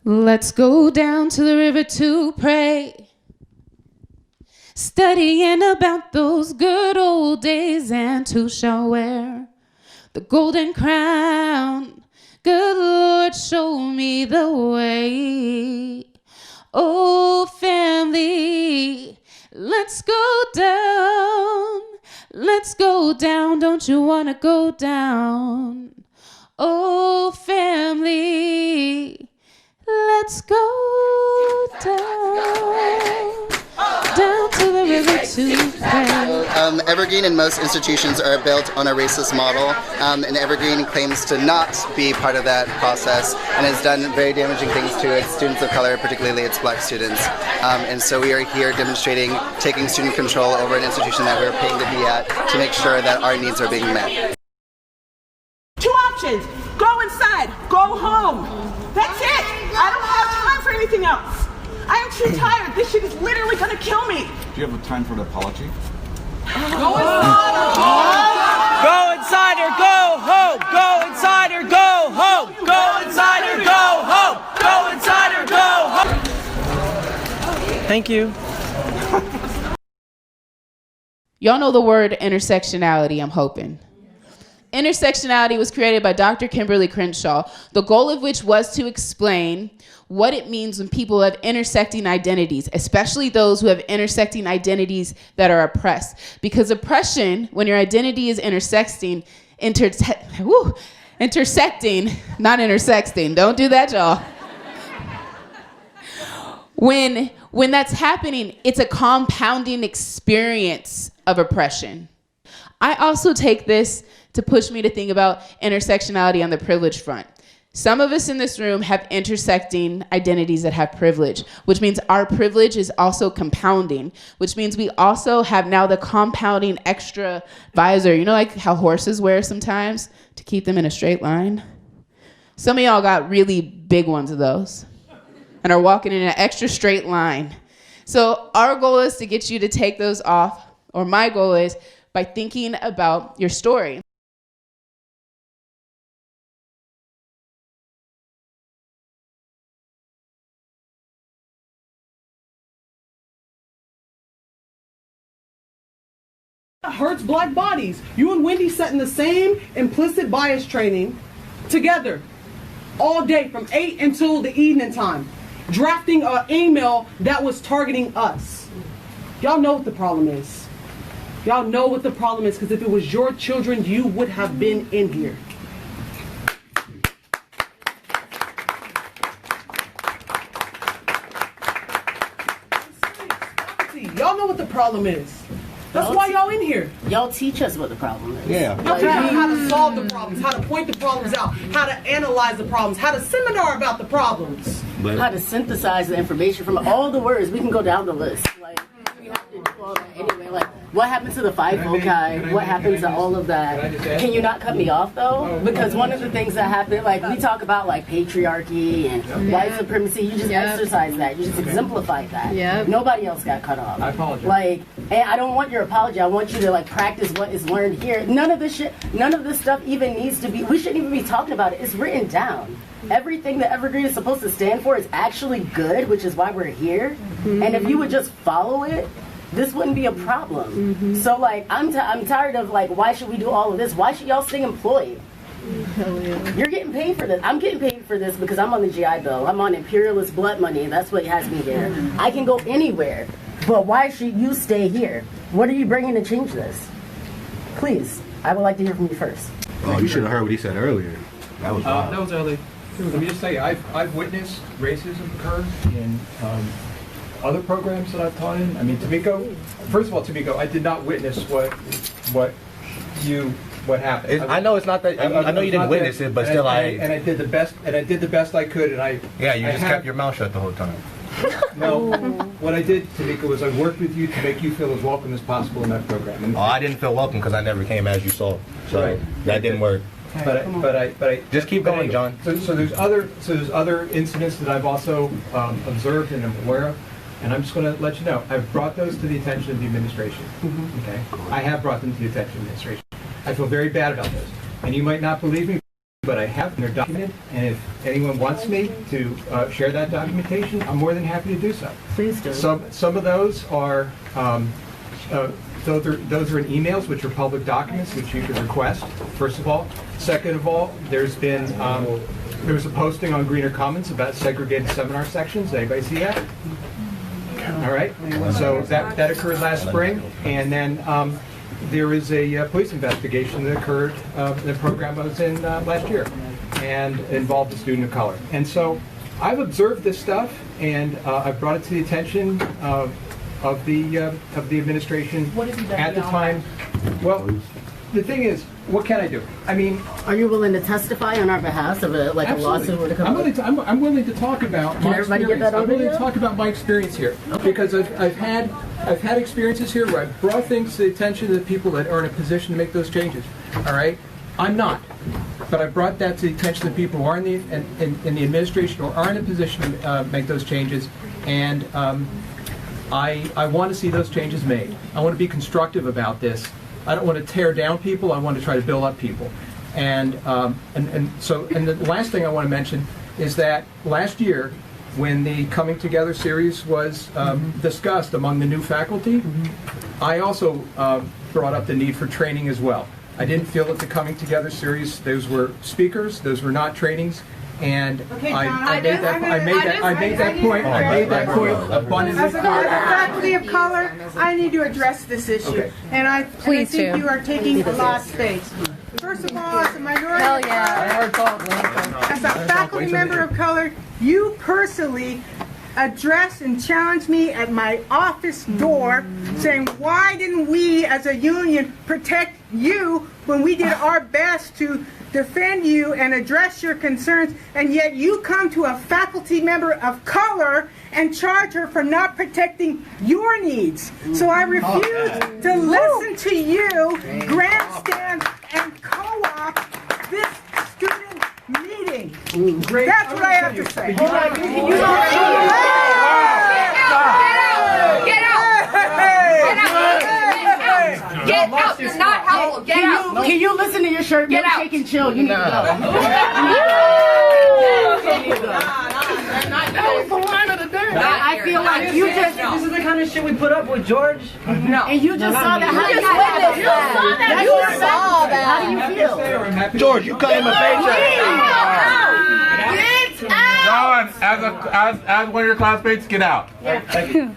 Let's go down to the river to pray, studying about those good old days, and who shall wear the golden crown. Good Lord, show me the way. Oh, family, let's go down. Let's go down. Don't you want to go down? Oh, family, let's go down. Down to the river to pray. Evergreen and most institutions are built on a racist model, and Evergreen claims to not be part of that process and has done very damaging things to its students of color, particularly its black students. And so we are here demonstrating taking student control over an institution that we're paying to be at to make sure that our needs are being met. Two options: go inside, go home. That's it. I don't have time for anything else. I am too tired. This shit is literally gonna kill me. Do you have a time for an apology? Go inside or go home. Go inside or go home. Go inside or go home. Go inside or go home. Go inside or go home. Thank you. Y'all know the word intersectionality, I'm hoping. Intersectionality was created by Dr. Kimberly Crenshaw, the goal of which was to explain what it means when people have intersecting identities, especially those who have intersecting identities that are oppressed. Because oppression, when your identity is intersecting, not intersecting, don't do that, y'all. When that's happening, it's a compounding experience of oppression. I also take this to push me to think about intersectionality on the privilege front. Some of us in this room have intersecting identities that have privilege, which means our privilege is also compounding, which means we also have now the compounding extra visor. You know, like how horses wear sometimes to keep them in a straight line? Some of y'all got really big ones of those and are walking in an extra straight line. So our goal is to get you to take those off, or my goal is by thinking about your story. Hurts black bodies. You and Wendy sat in the same implicit bias training together all day from 8 until the evening time, drafting an email that was targeting us. Y'all know what the problem is. Y'all know what the problem is, because if it was your children, you would have been in here. Y'all know what the problem is. That's why y'all in here. Y'all teach us what the problem is. Yeah. Y'all teach us how to solve the problems, how to point the problems out, how to analyze the problems, how to seminar about the problems. How to synthesize the information from all the words. We can go down the list. Like, we have to do all that anyway. Like, what happened to the five foci? What happened to all of that? Can you not cut me off, though? Because one of the things that happened, like, we talk about, like, patriarchy and white supremacy. You just exercise that. You just exemplify that. Nobody else got cut off. I apologize. Like, and I don't want your apology. I want you to, like, practice what is learned here. None of this stuff even needs to be, we shouldn't even be talking about it. It's written down. Everything that Evergreen is supposed to stand for is actually good, which is why we're here. And if you would just follow it, this wouldn't be a problem. So, like, I'm tired of, like, why should we do all of this? Why should y'all stay employed? You're getting paid for this. I'm getting paid for this because I'm on the GI Bill. I'm on imperialist blood money, and that's what has me here. I can go anywhere, but why should you stay here? What are you bringing to change this? Please, I would like to hear from you first. Oh, you should have heard what he said earlier. That was wild. That was early. Let me just say, I've witnessed racism occur in other programs that I've taught in. I mean, Tamiko, first of all, Tamiko, I did not witness what happened. I know it's not that. I know you didn't witness it, but still, I did the best, and I did the best I could, and I. Yeah, you just kept your mouth shut the whole time. No, what I did, Tamika, was I worked with you to make you feel as welcome as possible in that program. And I didn't feel welcome because I never came, as you saw. So that didn't work. But I just keep going, John. So there's other incidents that I've also observed and am aware of, and I'm just going to let you know. I've brought those to the attention of the administration. Okay, I have brought them to the attention of the administration. I feel very bad about those, and you might not believe me, but I have their document, and if anyone wants me to share that documentation, I'm more than happy to do so. Please do. Some of those are those are in emails, which are public documents, which you can request. First of all, second of all, there was a posting on Greener Commons about segregated seminar sections. Anybody see that? All right. So that occurred last spring, and then there is a police investigation that occurred. The program I was in last year, and involved a student of color. And so I've observed this stuff, and I've brought it to the attention of the administration at the time. Well, the thing is, what can I do? I mean, are you willing to testify on our behalf of a lawsuit were to come? I'm willing to talk about my experience. I'm willing to talk about my experience here, because I've had experiences here where I've brought things to the attention of the people that are in a position to make those changes. All right, I'm not, but I brought that to the attention of the people who are in the administration or are in a position to make those changes, and I want to see those changes made. I want to be constructive about this. I don't want to tear down people. I want to try to build up people. And the last thing I want to mention is that last year, when the Coming Together series was discussed among the new faculty, I also brought up the need for training as well. I didn't feel that the Coming Together series, those were speakers, those were not trainings. And I made that point abundantly As a faculty of color, I need to address this issue. Okay. And I think you are taking a lot of space. First of all, as a minority of color, as a faculty member of color, you personally addressed and challenged me at my office door saying, why didn't we as a union protect you when we did our best to defend you and address your concerns, and yet you come to a faculty member of color and charge her for not protecting your needs. So I refuse to listen to you grandstand and co-opt this student meeting. That's what I have to say. Get out! You're not helpful. Get out! Can you listen to your shirt? Get out! Shake and chill. You need to go. I feel like you just. This is the kind of shit we put up with, George. No. And you just saw that. You saw that. How do you feel? George, you cut him a paycheck. Get out! As one of your classmates, get out. Thank you.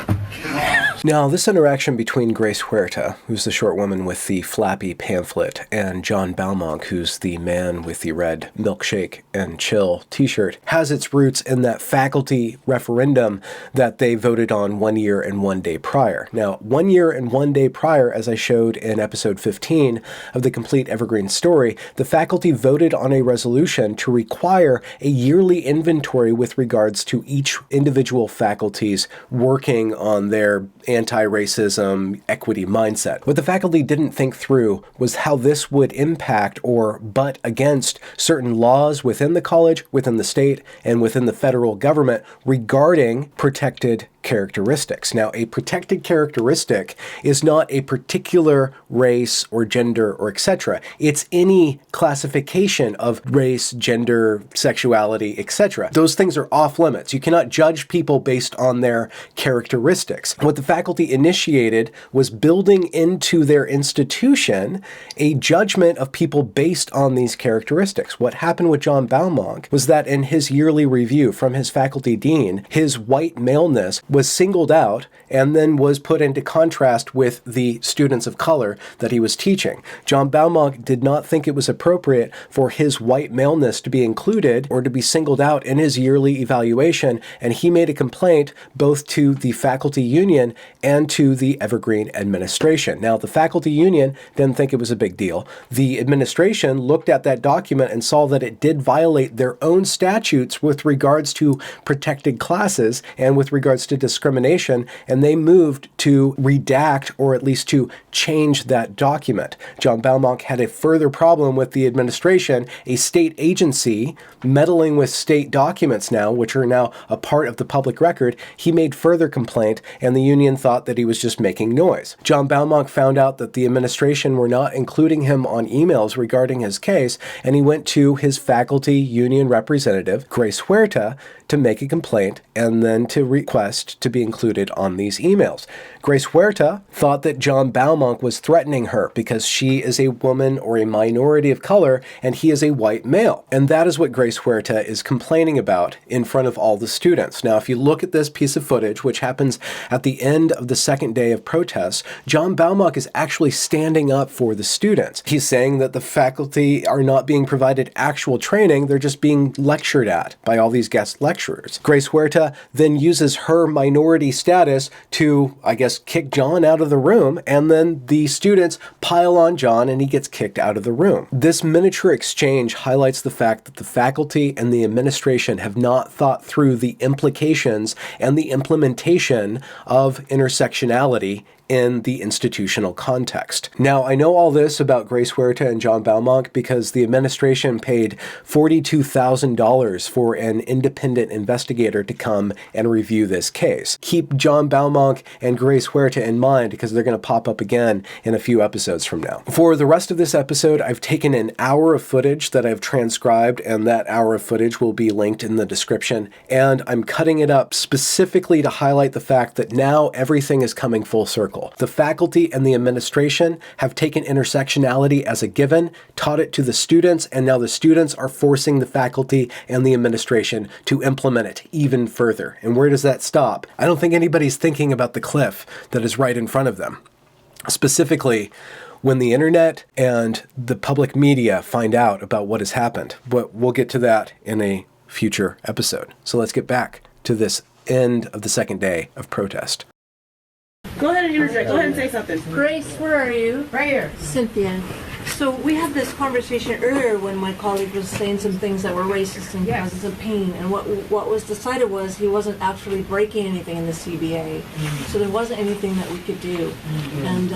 Now, this interaction between Grace Huerta, who's the short woman with the flappy pamphlet, and John Balmonk, who's the man with the red milkshake and chill t-shirt, has its roots in that faculty referendum that they voted on 1 year and 1 day prior. Now, 1 year and 1 day prior, as I showed in episode 15 of the complete Evergreen story, the faculty voted on a resolution to require a yearly inventory with regards to each individual faculty's working on their anti-racism, equity mindset. What the faculty didn't think through was how this would impact or butt against certain laws within the college, within the state, and within the federal government regarding protected characteristics. Now, a protected characteristic is not a particular race or gender or etc. It's any classification of race, gender, sexuality, etc. Those things are off limits. You cannot judge people based on their characteristics. What the faculty initiated was building into their institution a judgment of people based on these characteristics. What happened with John Balmonk was that in his yearly review from his faculty dean, his white maleness was singled out and then was put into contrast with the students of color that he was teaching. John Balmonk did not think it was appropriate for his white maleness to be included or to be singled out in his yearly evaluation, and he made a complaint both to the faculty union and to the Evergreen administration. Now, the faculty union didn't think it was a big deal. The administration looked at that document and saw that it did violate their own statutes with regards to protected classes and with regards to discrimination, and they moved to redact or at least to change that document. John Balmonk had a further problem with the administration, a state agency meddling with state documents now, which are now a part of the public record. He made further complaint, and the union thought that he was just making noise. John Balmonk found out that the administration were not including him on emails regarding his case, and he went to his faculty union representative, Grace Huerta, to make a complaint and then to request to be included on these emails. Grace Huerta thought that John Balmonk was threatening her because she is a woman or a minority of color and he is a white male. And that is what Grace Huerta is complaining about in front of all the students. Now, if you look at this piece of footage, which happens at the end of the second day of protests, John Balmonk is actually standing up for the students. He's saying that the faculty are not being provided actual training, they're just being lectured at by all these guest lecturers. Grace Huerta then uses her minority status to, I guess, kick John out of the room, and then the students pile on John and he gets kicked out of the room. This miniature exchange highlights the fact that the faculty and the administration have not thought through the implications and the implementation of intersectionality in the institutional context. Now, I know all this about Grace Huerta and John Balmonk because the administration paid $42,000 for an independent investigator to come and review this case. Keep John Balmonk and Grace Huerta in mind because they're going to pop up again in a few episodes from now. For the rest of this episode, I've taken an hour of footage that I've transcribed, and that hour of footage will be linked in the description, and I'm cutting it up specifically to highlight the fact that now everything is coming full circle. The faculty and the administration have taken intersectionality as a given, taught it to the students, and now the students are forcing the faculty and the administration to implement it even further. And where does that stop? I don't think anybody's thinking about the cliff that is right in front of them. Specifically, when the internet and the public media find out about what has happened. But we'll get to that in a future episode. So let's get back to this end of the second day of protest. Go ahead and interject. Go ahead and say something. Grace, where are you? Right here. Cynthia. So we had this conversation earlier when my colleague was saying some things that were racist and causes of pain, and what was decided was he wasn't actually breaking anything in the CBA, so there wasn't anything that we could do, and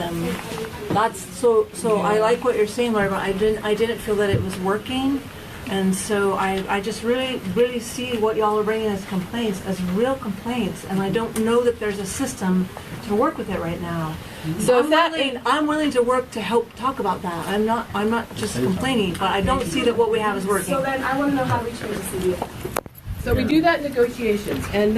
that's so. I like what you're saying, Laura, but I didn't feel that it was working. And so I just really see what y'all are bringing as complaints, as real complaints, and I don't know that there's a system to work with it right now. So I'm willing to work to help talk about that. I'm not just complaining, but I don't see that what we have is working. So then I want to know how we change the CBA. So we do that in negotiations, and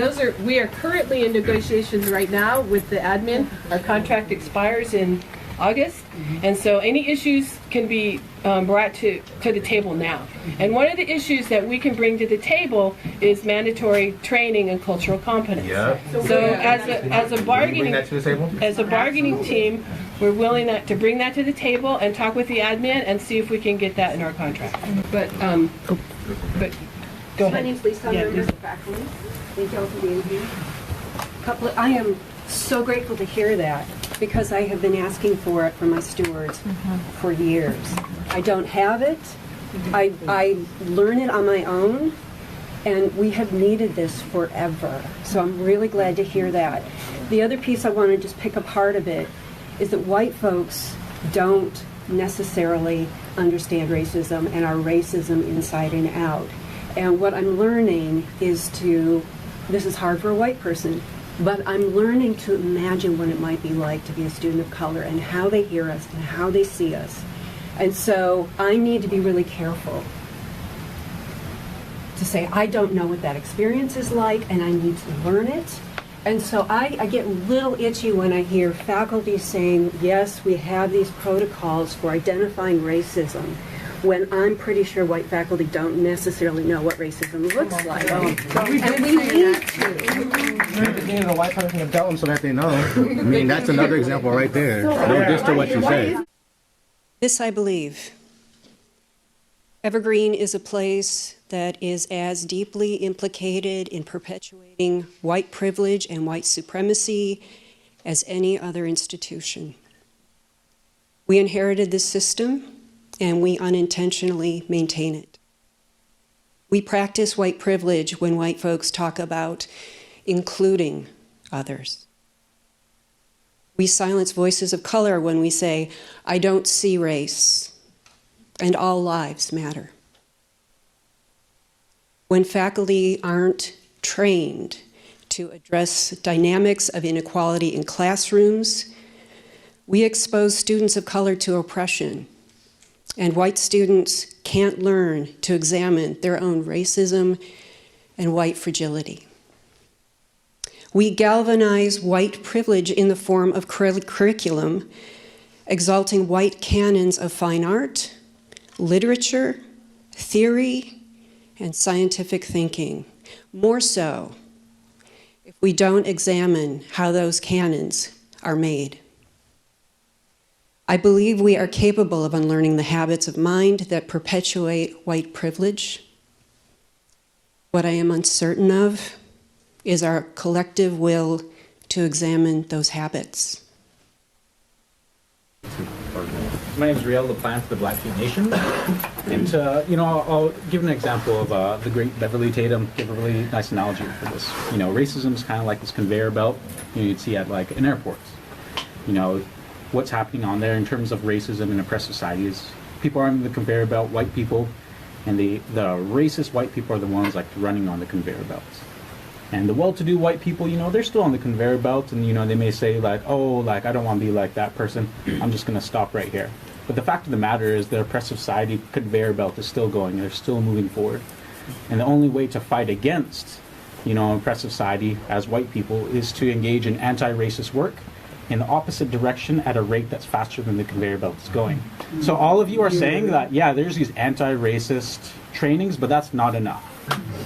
we are currently in negotiations right now with the admin. Our contract expires in August, and so any issues can be brought to the table now. And one of the issues that we can bring to the table is mandatory training and cultural competence. Yeah. So as a bargaining team, we're willing to bring that to the table and talk with the admin and see if we can get that in our contract. But go ahead. My name's Lisa. I'm a member of the faculty. Thank you all for being here. I am so grateful to hear that because I have been asking for it from my stewards for years. I don't have it. I learn it on my own, and we have needed this forever. So I'm really glad to hear that. The other piece I want to just pick apart a bit is that white folks don't necessarily understand racism and our racism inside and out. And what I'm learning is this is hard for a white person, but I'm learning to imagine what it might be like to be a student of color and how they hear us and how they see us. And so I need to be really careful to say, I don't know what that experience is like, and I need to learn it. And so I get a little itchy when I hear faculty saying, yes, we have these protocols for identifying racism, when I'm pretty sure white faculty don't necessarily know what racism looks like. And we need to. Being a white person to tell them so that they know. I mean, that's another example right there. No diss to what you said. This I believe. Evergreen is a place that is as deeply implicated in perpetuating white privilege and white supremacy as any other institution. We inherited this system, and we unintentionally maintain it. We practice white privilege when white folks talk about including others. We silence voices of color when we say, I don't see race, and all lives matter. When faculty aren't trained to address dynamics of inequality in classrooms, we expose students of color to oppression, and white students can't learn to examine their own racism and white fragility. We galvanize white privilege in the form of curriculum, exalting white canons of fine art, literature, theory, and scientific thinking. More so, if we don't examine how those canons are made. I believe we are capable of unlearning the habits of mind that perpetuate white privilege. What I am uncertain of is our collective will to examine those habits. My name is Riel LaPlante of the Blackfeet Nation. And, I'll give an example of the great Beverly Tatum, give a really nice analogy for this. Racism is kind of like this conveyor belt you'd see at like in airports. What's happening on there in terms of racism in oppressed society is people are on the conveyor belt, white people, and the racist white people are the ones like running on the conveyor belts. And the well-to-do white people, they're still on the conveyor belt, and they may say like, oh, like I don't want to be like that person. I'm just going to stop right here. But the fact of the matter is the oppressive society conveyor belt is still going. They're still moving forward. And the only way to fight against, oppressive society as white people is to engage in anti-racist work in the opposite direction at a rate that's faster than the conveyor belt is going. So all of you are saying that, yeah, there's these anti-racist trainings, but that's not enough.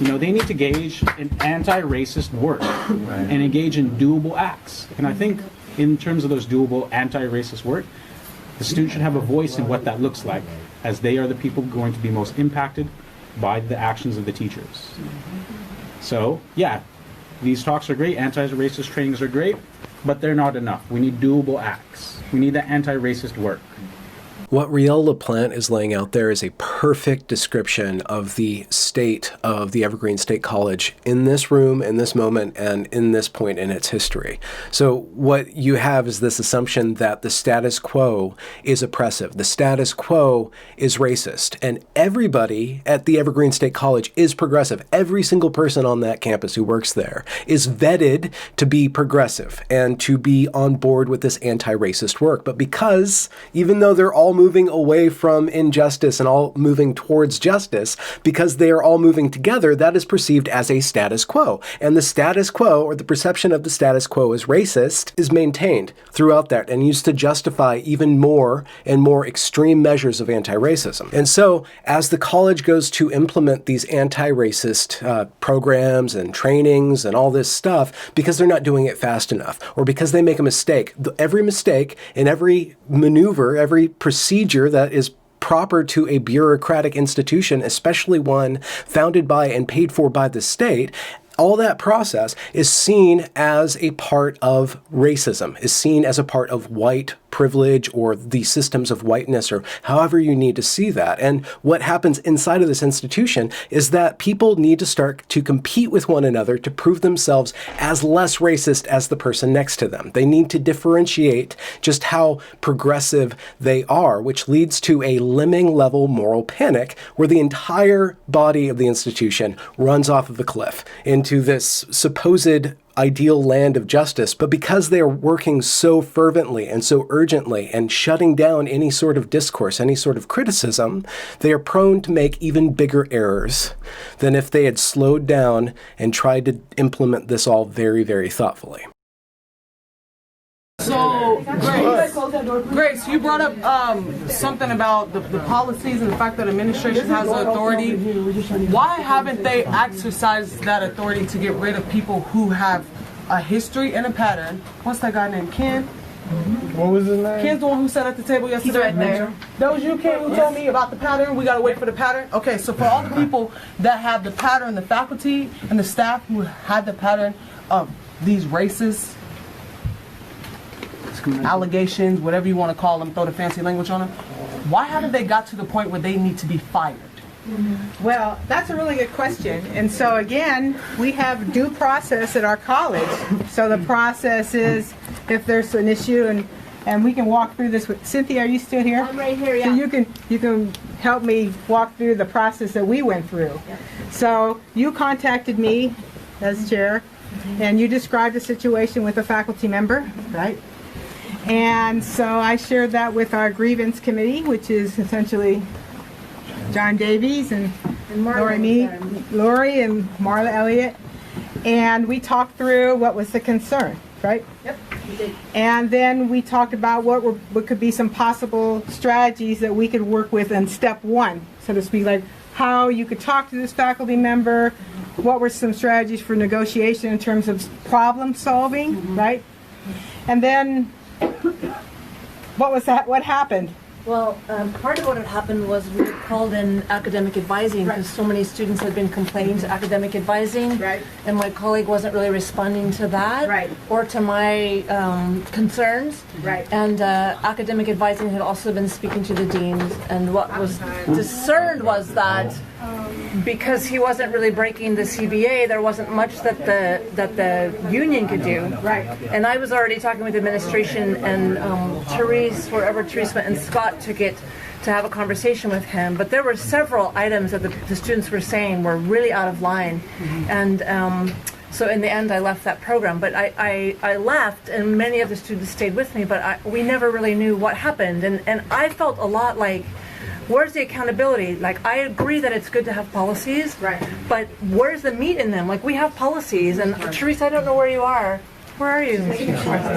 They need to engage in anti-racist work and engage in doable acts. And I think in terms of those doable anti-racist work, the student should have a voice in what that looks like, as they are the people going to be most impacted by the actions of the teachers. So, yeah, these talks are great, anti-racist trainings are great, but they're not enough. We need doable acts. We need that anti-racist work. What Riel LaPlante is laying out there is a perfect description of the state of the Evergreen State College in this room, in this moment, and in this point in its history. So what you have is this assumption that the status quo is oppressive, the status quo is racist, and everybody at the Evergreen State College is progressive. Every single person on that campus who works there is vetted to be progressive and to be on board with this anti-racist work. But because, even though they're all moving away from injustice and all moving towards justice, because they are all moving together, that is perceived as a status quo. And the status quo, or the perception of the status quo as racist, is maintained throughout that and used to justify even more and more extreme measures of anti-racism. And so, as the college goes to implement these anti-racist programs and trainings and all this stuff, because they're not doing it fast enough, or because they make a mistake, every mistake and every maneuver, every procedure that is proper to a bureaucratic institution, especially one founded by and paid for by the state, all that process is seen as a part of racism, is seen as a part of white privilege or the systems of whiteness, or however you need to see that. And what happens inside of this institution is that people need to start to compete with one another to prove themselves as less racist as the person next to them. They need to differentiate just how progressive they are, which leads to a lemming level moral panic where the entire body of the institution runs off of the cliff into this supposed ideal land of justice, but because they are working so fervently and so urgently and shutting down any sort of discourse, any sort of criticism, they are prone to make even bigger errors than if they had slowed down and tried to implement this all very, very thoughtfully. So, Grace, you brought up something about the policies and the fact that administration has the authority. Why haven't they exercised that authority to get rid of people who have a history and a pattern? What's that guy named Ken? What was his name? Ken's the one who sat at the table yesterday. He's right there. That was you, Ken, who told me about the pattern? We gotta wait for the pattern? Okay, so for all the people that have the pattern, the faculty and the staff who had the pattern of these racist allegations, whatever you want to call them, throw the fancy language on them, why haven't they got to the point where they need to be fired? Well, that's a really good question. And so again, we have due process at our college. So the process is if there's an issue, and we can walk through this with Cynthia. Are you still here? I'm right here, yeah. So you can help me walk through the process that we went through. Yeah. So you contacted me as chair, and you described the situation with a faculty member, right? And so I shared that with our grievance committee, which is essentially John Davies and Lori and Marla Elliott. And we talked through what was the concern, right? Yep, we did. And then we talked about what could be some possible strategies that we could work with in step one, so to speak, like how you could talk to this faculty member, what were some strategies for negotiation in terms of problem solving, right? And then what happened? Well, part of what had happened was we called in academic advising because so many students had been complaining to academic advising, and my colleague wasn't really responding to that or to my concerns. And academic advising had also been speaking to the deans, and what was discerned was that because he wasn't really breaking the CBA, there wasn't much that the union could do. And I was already talking with administration, and Therese, wherever Therese went, and Scott took it to have a conversation with him. But there were several items that the students were saying were really out of line. And so in the end, I left that program. But I left, and many of the students stayed with me, but we never really knew what happened. And I felt a lot like, where's the accountability? Like, I agree that it's good to have policies, but where's the meat in them? Like, we have policies, and Therese, I don't know where you are. Where are you?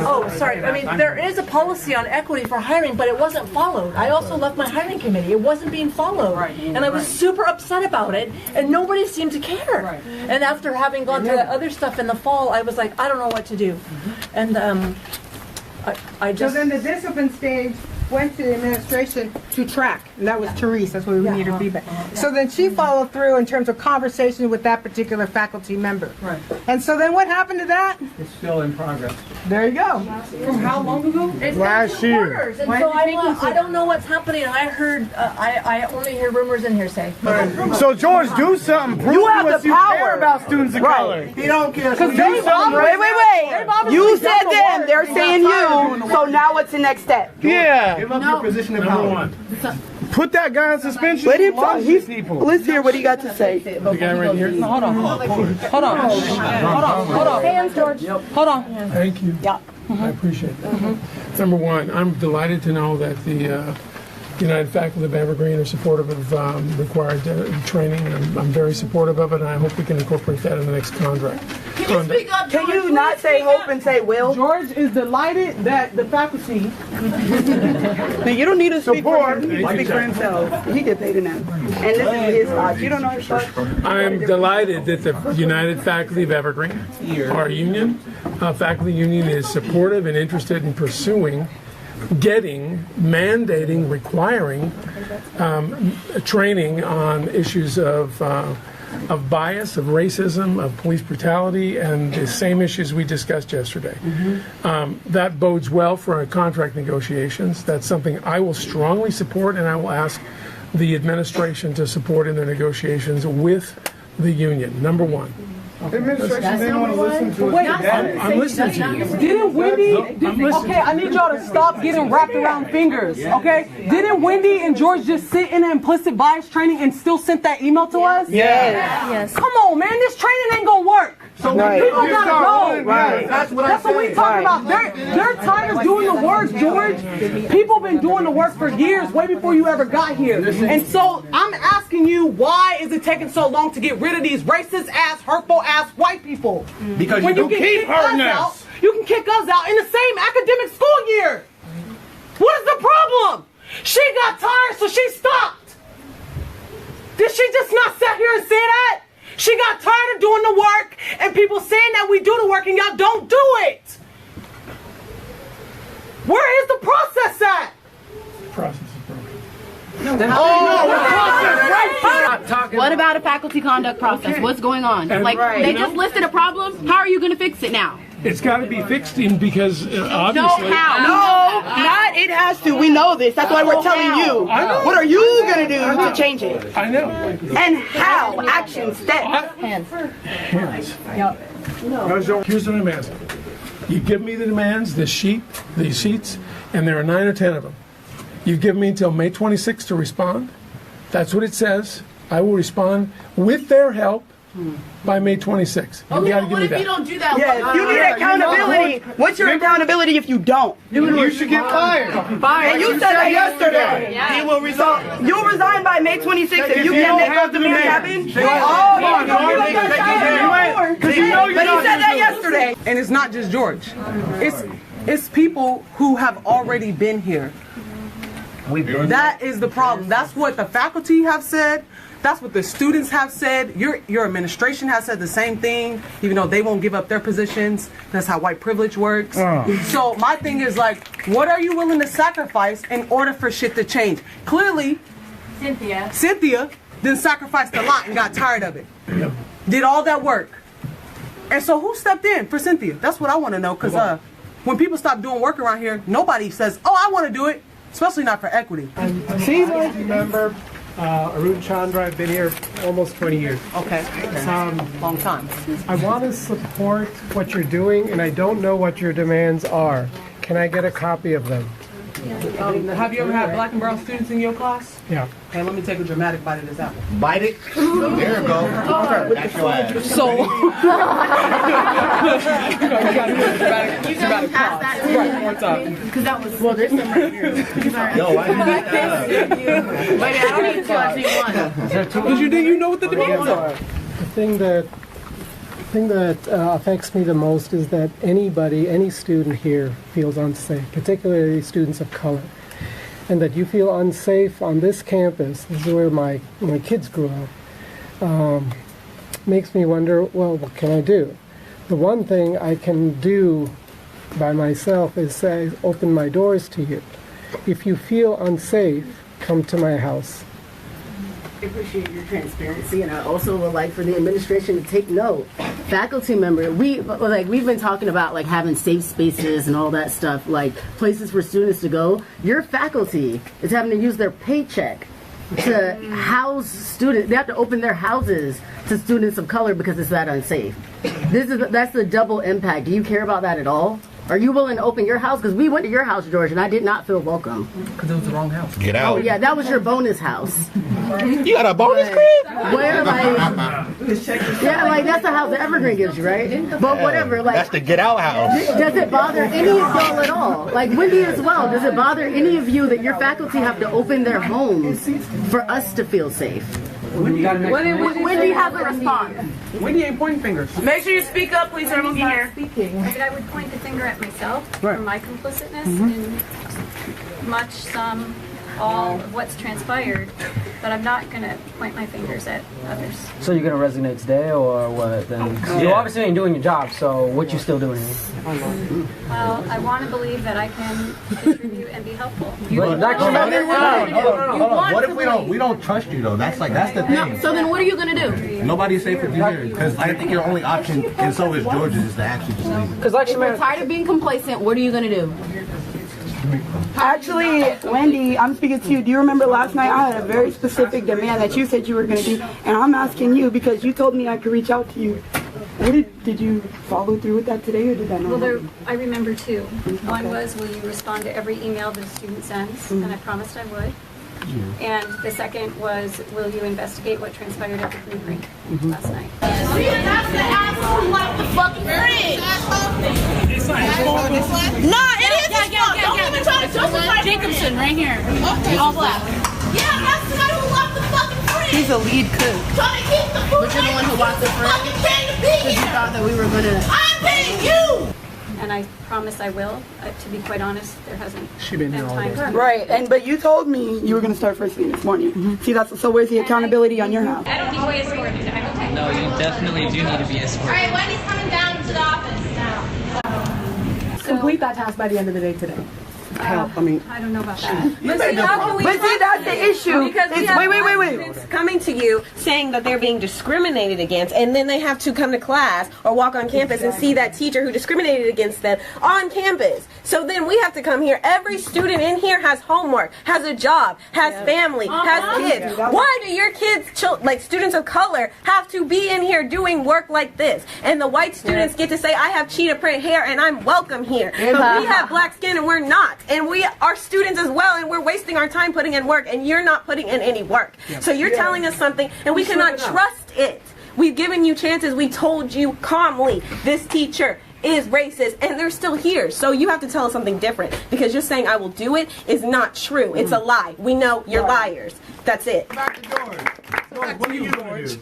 Oh, sorry. I mean, there is a policy on equity for hiring, but it wasn't followed. I also left my hiring committee. It wasn't being followed. And I was super upset about it, and nobody seemed to care. And after having gone through that other stuff in the fall, I was like, I don't know what to do. And I just... So then the discipline stage went to the administration to track, and that was Therese. That's what we need her feedback. So then she followed through in terms of conversation with that particular faculty member. And so then what happened to that? It's still in progress. There you go. From how long ago? It's last year. And so I don't know what's happening. I heard, I only hear rumors and hearsay. So George, do something. Prove You have what the you power. care about students of color. He don't care. Do something. Wait. You said them. They're saying you. So now what's the next step? Yeah. Give up your position of power. Put that guy on suspension. Let him talk. People. Let's hear what he got to say. The guy right here. Hold on. Hands, George. Hold on. Thank you. Yeah. I appreciate that. Number one, I'm delighted to know that the United Faculty of Evergreen are supportive of required training. I'm very supportive of it, and I hope we can incorporate that in the next contract. Can you speak up? Can you not say hope and say will? George is delighted that the faculty... Now, you don't need to speak for him. He can speak for himself. He get paid enough. And listen to his thoughts. You don't know his thoughts? I am delighted that the United Faculty of Evergreen, our union, faculty union, is supportive and interested in pursuing, mandating, requiring training on issues of bias, of racism, of police brutality, and the same issues we discussed yesterday. That bodes well for our contract negotiations. That's something I will strongly support, and I will ask the administration to support in their negotiations with the union. Number one. The administration didn't want to listen to us. I'm listening to you. Didn't Wendy... Okay, I need y'all to stop getting wrapped around fingers, okay? Didn't Wendy and George just sit in implicit bias training and still sent that email to us? Yes. Come on, man, this training ain't gonna work. So people gotta go. That's what we talking about. They're tired of doing the work, George. People been doing the work for years, way before you ever got here. And so I'm asking you, why is it taking so long to get rid of these racist ass, hurtful ass white people? Because when you keep hurting us. You can kick us out in the same academic school year. What is the problem? She got tired, so she stopped. Did she just not sit here and say that? She got tired of doing the work and people saying that we do the work and y'all don't do it. Where is the process at? Process is broken. What about a faculty conduct process? What's going on? They just listed a problem. How are you going to fix it now? It's got to be fixed in because obviously. No, not it has to. We know this. That's why we're telling you. I know. What are you going to do to change it? I know. And how? Action, steps. Hands. Here's what I'm asking. You give me the demands, these sheets, and there are 9 or 10 of them. You give me until May 26th to respond. That's what it says. I will respond with their help by May 26th. You got to give me that. You don't do that? Yeah, you need accountability. What's your accountability if you don't? You should get fired. And you said that yesterday. He will resign. You'll resign by May 26th if you can't make those demands happen. But he said that yesterday. And it's not just George. It's people who have already been here. That is the problem. That's what the faculty have said. That's what the students have said. Your administration has said the same thing, even though they won't give up their positions. That's how white privilege works. So my thing is like, what are you willing to sacrifice in order for shit to change? Clearly, Cynthia then sacrificed a lot and got tired of it. Did all that work. And so who stepped in for Cynthia? That's what I want to know, because when people stop doing work around here, nobody says, oh, I want to do it, especially not for equity. Member Arun Chandra. I've been here almost 20 years. Okay. Long time. I want to support what you're doing, and I don't know what your demands are. Can I get a copy of them? Have you ever had black and brown students in your class? Yeah. Okay, let me take a dramatic bite of this apple. Bite it. There you go. That's your ass. So, you gotta pass that right, one time. Because that was, well, there's some right here. Yo, why did you get that up? Wait, I don't need two, I need one. Because you know what the demands are. The thing that affects me the most is that any student here feels unsafe, particularly students of color. And that you feel unsafe on this campus, this is where my kids grew up, makes me wonder, well, what can I do? The one thing I can do by myself is say, open my doors to you. If you feel unsafe, come to my house. I appreciate your transparency, and I also would like for the administration to take note. Faculty member, we've been talking about like having safe spaces and all that stuff, like places for students to go. Your faculty is having to use their paycheck to house students. They have to open their houses to students of color because it's that unsafe. That's the double impact. Do you care about that at all? Are you willing to open your house? Because we went to your house, George, and I did not feel welcome. Because it was the wrong house. Get out. Oh, yeah, that was your bonus house. You got a bonus crib? Where, that's the house that Evergreen gives you, right? But whatever, that's the get out house. Does it bother any of y'all at all? Like Wendy as well, does it bother any of you that your faculty have to open their homes for us to feel safe? Wendy has a response. Wendy ain't pointing fingers. Make sure you speak up, please, so everyone can hear. I would point the finger at myself for my complicitness in much, some, all of what's transpired, but I'm not going to point my fingers at others. So you're going to resignate today, or what? Then you obviously ain't doing your job, so what you still doing here? Well, I want to believe that I can contribute and be helpful. What if we don't trust you though? That's the thing. No, so then what are you going to do? Nobody's safe with you here, because I think your only option, and so is George's, is to actually just leave. Because if we're tired of being complacent, what are you going to do? Actually, Wendy, I'm speaking to you. Do you remember last night I had a very specific demand that you said you were going to do, and I'm asking you because you told me I could reach out to you. Did you follow through with that today, or did that not? Well, I remember two. One was, will you respond to every email the student sends? And I promised I would. And the second was, will you investigate what transpired at the food drink last night? That's the asshole who left the fucking fridge. Nah, it is his fault. Don't even try to justify Jacobson right here. Okay. All black. Yeah, that's the guy who left the fucking fridge. He's a lead cook. Trying to keep the food. But you're the one who locked the fridge. Fucking paying to be here. Because you thought that we were going to... I'm paying you. And I promise I will. To be quite honest, there hasn't been time to... Right, but you told me you were going to start first thing this morning. See, so where's the accountability on your house? I don't need to be escorted. I'm okay. No, you definitely do need to be escorted. All right, Wendy's coming down to the office now. Complete that task by the end of the day today. help. I mean, I don't know about that. But see, that's the issue. Because wait. Coming to you saying that they're being discriminated against, and then they have to come to class or walk on campus and see that teacher who discriminated against them on campus. So then we have to come here. Every student in here has homework, has a job, has family, has kids. Why do your kids, like students of color, have to be in here doing work like this? And the white students get to say, I have cheetah print hair and I'm welcome here. But we have black skin and we're not. And we are students as well, and we're wasting our time putting in work, and you're not putting in any work. So you're telling us something, and we cannot trust it. We've given you chances. We told you calmly, this teacher is racist, and they're still here. So you have to tell us something different, because just saying I will do it is not true. It's a lie. We know you're liars. That's it. Back to George. George, what are you going to do?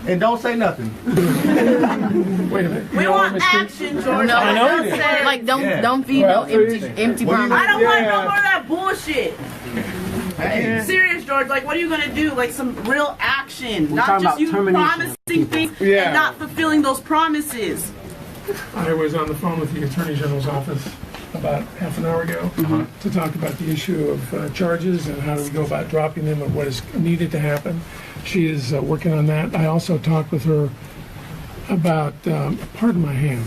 And don't say nothing. Wait a minute. We want action, George. No, I know you say, like, don't feed no empty promises. I don't want no more of that bullshit. Serious, George. Like, what are you gonna do? Like some real action, not just you promising things and not fulfilling those promises. I was on the phone with the Attorney General's office about half an hour ago to talk about the issue of charges and how do we go about dropping them and what is needed to happen. She is working on that. I also talked with her about, pardon my hand.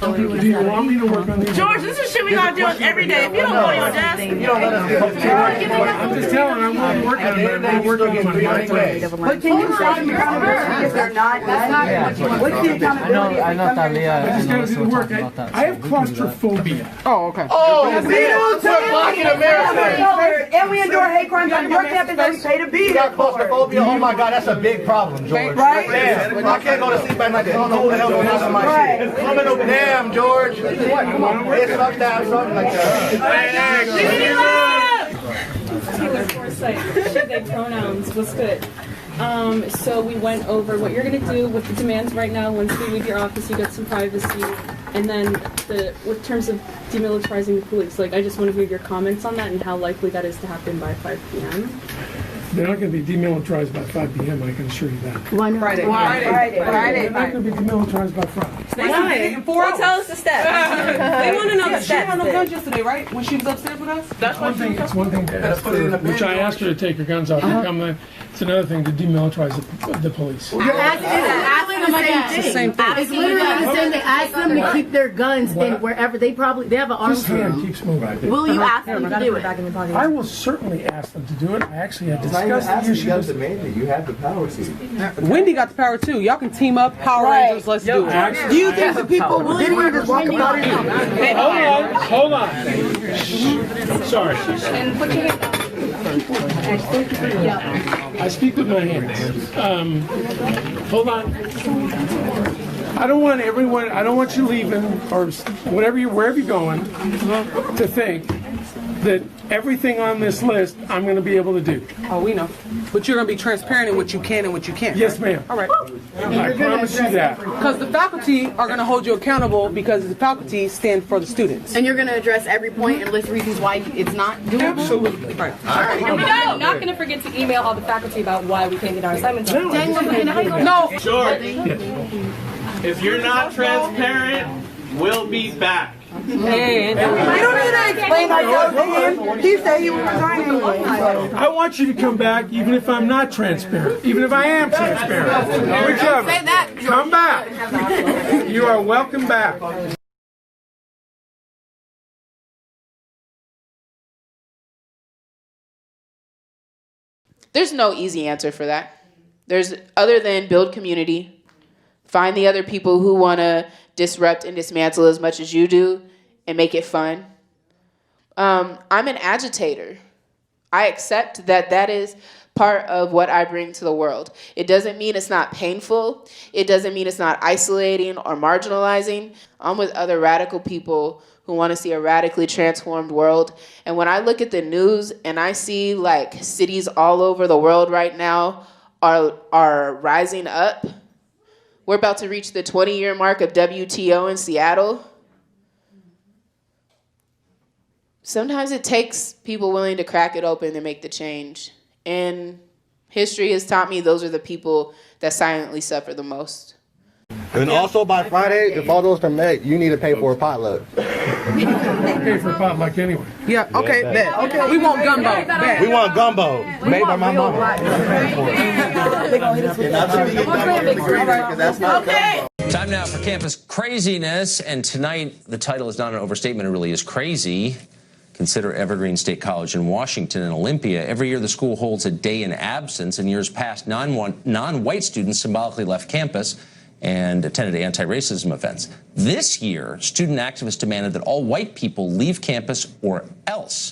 Do you want me to work on these? George, this is shit we gotta deal with every day. If you don't go to your desk, you don't let us go. I'm just telling her I'm working on it. I'm working on it. But can you stop your accountability if they're not? What's the accountability? I know Talia. I just gotta do the work. I have claustrophobia. Oh, okay. Oh, we're blocking America. And we endure hate crimes on your campus and we pay to be You got claustrophobia? Oh my God, that's a big problem, George. Right? Damn, I can't go to sleep at night. I don't know who the hell knows on my shit. Coming over there. Damn, George. Come on, it's something like that. Taylor Forsyth, she, they pronouns was good. So we went over what you're going to do with the demands right now. Once we leave your office, you get some privacy. And then with terms of demilitarizing the police, like I just want to hear your comments on that and how likely that is to happen by 5 p.m. They're not going to be demilitarized by 5 p.m., I can assure you that. Why not? Friday. They're not going to be demilitarized by Friday. Why? Tell us the steps. They want to know the She had no steps. guns yesterday, right? When she was upstairs with us? It's one thing to ask her, which I asked her to take her guns off and come in. It's another thing to demilitarize the police. You're asking the same thing. It's literally the same thing. Ask them to keep their guns in wherever they have an armed hand keeps moving. Will you ask them to do it? I will certainly ask them to do it. I actually have discussed the issue. You have the power to. Wendy got the power too. Y'all can team up, Power Rangers, let's do it. Do you think the people willingly just walk about it? Hold on. Sorry. And put your hand down. I speak with my hands. Hold on. I don't want you leaving or wherever you're going to think that everything on this list I'm going to be able to do. Oh, we know. But you're going to be transparent in what you can and what you can't. Yes, ma'am. All right. I promise you that. Because the faculty are going to hold you accountable because the faculty stand for the students. And you're going to address every point and list reasons why it's not doable? Absolutely. Right. And we're not going to forget to email all the faculty about why we can't get our assignments done. No. George, if you're not transparent, we'll be back. Hey, you don't need to explain ourselves to him. He said he was resigning. I want you to come back even if I'm not transparent, even if I am transparent. Whichever. Say that. Come back. You are welcome back. There's no easy answer for that. There's other than build community, find the other people who want to disrupt and dismantle as much as you do and make it fun. I'm an agitator. I accept that is part of what I bring to the world. It doesn't mean it's not painful. It doesn't mean it's not isolating or marginalizing. I'm with other radical people who want to see a radically transformed world. And when I look at the news and I see like cities all over the world right now are rising up, we're about to reach the 20-year mark of WTO in Seattle. Sometimes it takes people willing to crack it open to make the change. And history has taught me those are the people that silently suffer the most. And also by Friday, if all those are met, you need to pay for a potluck. Pay for potluck anyway. Yeah, okay, bet. Okay. We want gumbo. Bet. We want gumbo. Made by my mama. Okay. Time now for campus craziness, and tonight the title is not an overstatement, it really is crazy. Consider Evergreen State College in Washington and Olympia. Every year the school holds a day in absence. In years past, non-white students symbolically left campus and attended anti-racism events. This year, student activists demanded that all white people leave campus or else.